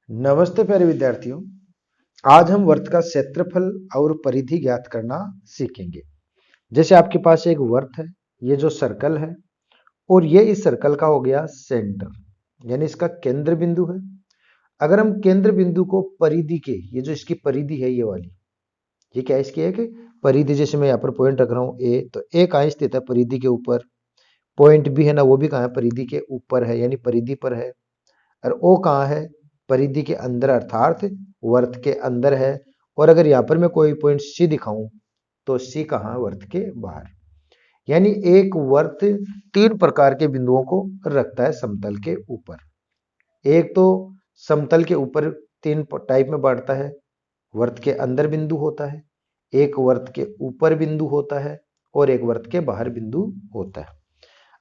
नमस्ते प्यारे विद्यार्थियों। आज हम वर्त का क्षेत्रफल और परिधि ज्ञात करना सीखेंगे। जैसे आपके पास एक वर्त है, ये जो सर्कल है और ये इस सर्कल का हो गया सेंटर, यानी इसका केंद्र बिंदु है। अगर हम केंद्र बिंदु को परिधि के, ये जो इसकी परिधि है ये वाली, ये क्या है, इसकी है कि परिधि, जैसे मैं यहाँ पर पॉइंट रख रहा हूँ ए, तो ए कहाँ स्थित है, परिधि के ऊपर। पॉइंट बी है ना, वो भी कहाँ है, परिधि के ऊपर है, यानी परिधि पर है। और ओ कहाँ है, परिधि के अंदर अर्थात वर्त के अंदर है। और अगर यहां पर मैं कोई पॉइंट सी दिखाऊं तो सी कहाँ है, वर्त के बाहर। यानी एक वर्त तीन प्रकार के बिंदुओं को रखता है समतल के ऊपर। एक तो समतल के ऊपर तीन टाइप में बांटता है। वर्त के अंदर बिंदु होता है, एक वर्त के ऊपर बिंदु होता है, और एक वर्त के बाहर बिंदु होता है।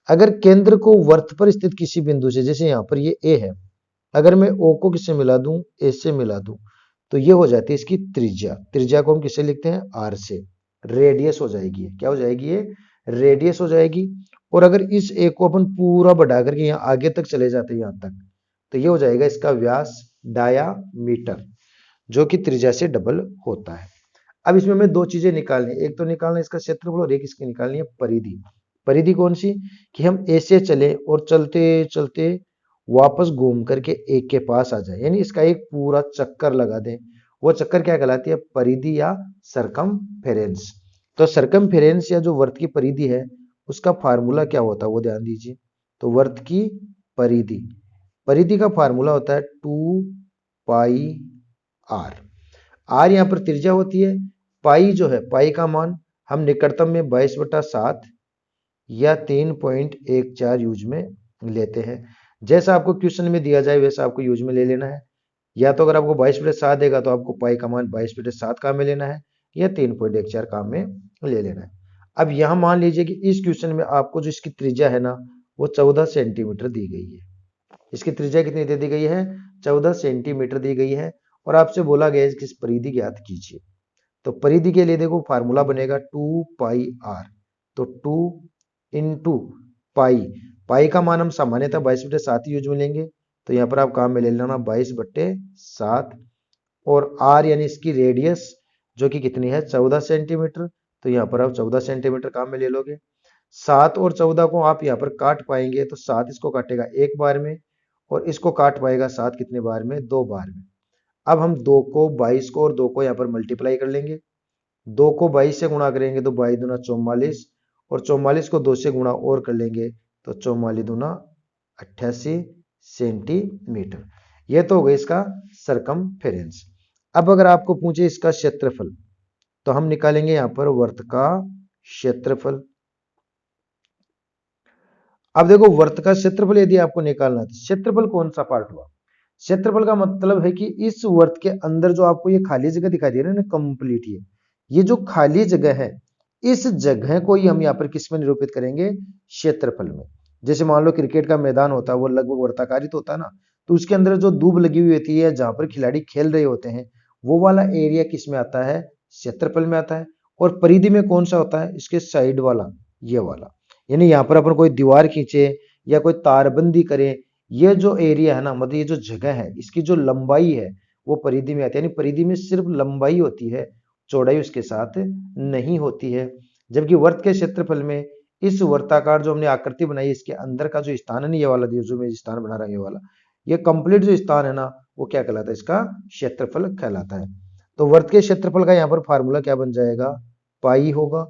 अगर केंद्र को वर्त पर स्थित किसी बिंदु से, जैसे यहां पर ये ए है, अगर मैं ओ को किससे मिला दूं, ए से मिला दूं, तो ये हो जाती है इसकी त्रिज्या। त्रिज्या को हम किससे लिखते हैं, आर से। रेडियस हो जाएगी, क्या हो जाएगी ये, रेडियस हो जाएगी। और अगर इस ए को अपन पूरा बढ़ा करके यहाँ आगे तक चले जाते हैं यहां तक, तो ये हो जाएगा इसका व्यास, डायामीटर, जो कि त्रिज्या से डबल होता है। अब इसमें हमें दो चीजें निकालनी है, एक तो निकालना है इसका क्षेत्रफल और एक इसकी निकालनी है परिधि। परिधि कौन सी, कि हम ए से चले और चलते चलते वापस घूम करके एक के पास आ जाए, यानी इसका एक पूरा चक्कर लगा दें। वो चक्कर क्या कहलाती है, परिधि या सरकमफेरेंस। तो सरकमफेरेंस या जो वर्त की परिधि है, उसका फार्मूला क्या होता है वो ध्यान दीजिए। तो वर्त की परिधि, परिधि का फार्मूला होता है 2 पाई आर। आर यहां पर त्रिज्या होती है। पाई जो है, पाई का मान हम निकटतम में 22/7 या 3.14 यूज में लेते हैं। जैसा आपको क्वेश्चन में दिया जाए वैसा आपको यूज में ले लेना है। या तो अगर आपको 22/7 देगा तो आपको पाई का मान 22/7 काम में लेना है, या 3.14 काम में ले लेना है। अब यहां मान लीजिए कि इस क्वेश्चन में आपको जो इसकी त्रिज्या है ना, वो 14 सेंटीमीटर दी गई है। इसकी त्रिज्या कितनी दे दी गई है, 14 सेंटीमीटर दी गई है। और आपसे बोला गया है कि इस परिधि ज्ञात कीजिए। तो परिधि के लिए देखो फार्मूला बनेगा 2 पाई आर। तो 2 इंटू पाई, पाई का मान हम सामान्यतः 22/7 यूज में लेंगे, तो यहाँ पर आप काम में ले लेना 22/7। और आर यानी इसकी रेडियस, जो कि कितनी है, 14 सेंटीमीटर, तो यहाँ पर आप 14 सेंटीमीटर काम में ले लोगे। 7 और 14 को आप यहाँ पर काट पाएंगे, तो 7 इसको काटेगा एक बार में, और इसको काट पाएगा 7 कितने बार में, 2 बार में। अब हम 2 को 22 को और 2 को यहाँ पर मल्टीप्लाई कर लेंगे। 2 को 22 से गुणा करेंगे तो 22 दूना 44, और 44 को 2 से गुणा और कर लेंगे तो 44 दूना 88 सेंटीमीटर। यह तो हो गया इसका सरकमफेरेंस। अब अगर आपको पूछे इसका क्षेत्रफल, तो हम निकालेंगे यहां पर वर्त का क्षेत्रफल। अब देखो, वर्त का क्षेत्रफल यदि आपको निकालना है, तो क्षेत्रफल कौन सा पार्ट हुआ, क्षेत्रफल का मतलब है कि इस वर्त के अंदर जो आपको ये खाली जगह दिखाई दे रहा है ना, कंप्लीट ये जो खाली जगह है, इस जगह को ही हम यहाँ पर किस में निरूपित करेंगे, क्षेत्रफल में। जैसे मान लो क्रिकेट का मैदान होता है, वो लगभग वर्ताकारी तो होता है ना, तो उसके अंदर जो दूब लगी हुई होती है, जहां पर खिलाड़ी खेल रहे होते हैं, वो वाला एरिया किस में आता है, क्षेत्रफल में आता है। और परिधि में कौन सा होता है, इसके साइड वाला, ये वाला। यानी यहाँ पर अपन कोई दीवार खींचे या कोई तारबंदी करें, ये जो एरिया है ना, मतलब ये जो जगह है, इसकी जो लंबाई है वो परिधि में आती है। यानी परिधि में सिर्फ लंबाई होती है, चौड़ाई उसके साथ नहीं होती है। जबकि वर्त के क्षेत्रफल में इस वर्ताकार जो हमने आकृति बनाई, इसके अंदर का जो स्थान है ना, ये वाला जो मैं स्थान बना रहा हूं, ये वाला, ये कंप्लीट जो स्थान है ना, वो क्या कहलाता है, इसका क्षेत्रफल कहलाता है। तो वर्त के क्षेत्रफल का यहाँ पर फार्मूला क्या बन जाएगा, पाई होगा।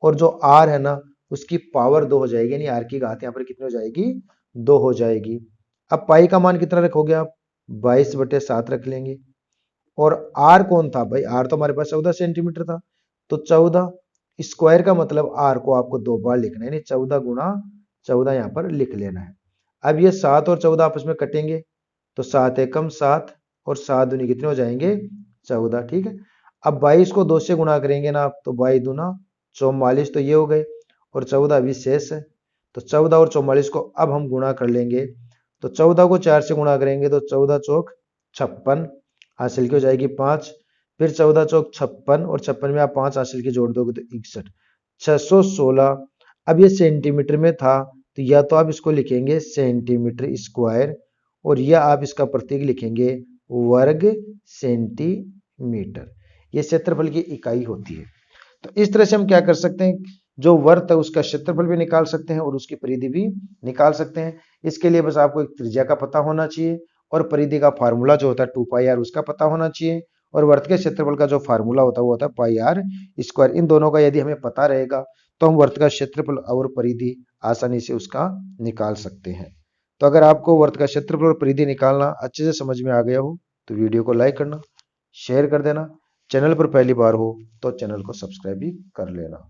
और जो आर है ना, उसकी पावर 2 हो जाएगी, यानी आर की घात यहाँ पर कितनी हो जाएगी, 2 हो जाएगी। अब पाई का मान कितना रखोगे आप, 22/7 रख लेंगे। और आर कौन था भाई, आर तो हमारे पास 14 सेंटीमीटर था, तो 14 स्क्वायर का मतलब आर को आपको 2 बार लिखना है, यानी 14 गुणा 14 यहाँ पर लिख लेना है। अब ये 7 और 14 आपस में कटेंगे, तो 7 एकम 7 और 7 दूनी कितने हो जाएंगे, 14, ठीक है। अब 22 को 2 से गुणा करेंगे ना आप, तो 22 दूना 44, तो ये हो गए, और 14 अभी शेष है। तो 14 और 44 को अब हम गुणा कर लेंगे, तो 14 को 4 से गुणा करेंगे तो 14 चौक 56, हासिल की हो जाएगी 5। फिर 14 चौक 56, और 56 में आप 5 हासिल की जोड़ दोगे तो 61, 616। अब ये सेंटीमीटर में था, तो या तो आप इसको लिखेंगे सेंटीमीटर स्क्वायर, और या आप इसका प्रतीक लिखेंगे वर्ग सेंटीमीटर। ये क्षेत्रफल की इकाई होती है। तो इस तरह से हम क्या कर सकते हैं, जो वर्त है उसका क्षेत्रफल भी निकाल सकते हैं और उसकी परिधि भी निकाल सकते हैं। इसके लिए बस आपको एक त्रिज्या का पता होना चाहिए और परिधि का फार्मूला जो होता है 2πr उसका पता होना चाहिए, और वर्त के क्षेत्रफल का जो फार्मूला होता है वो होता है πr²। इन दोनों का यदि हमें पता रहेगा तो हम वर्त का क्षेत्रफल और परिधि आसानी से उसका निकाल सकते हैं। तो अगर आपको वर्त का क्षेत्रफल और परिधि निकालना अच्छे से समझ में आ गया हो तो वीडियो को लाइक करना, शेयर कर देना। चैनल पर पहली बार हो तो चैनल को सब्सक्राइब भी कर लेना।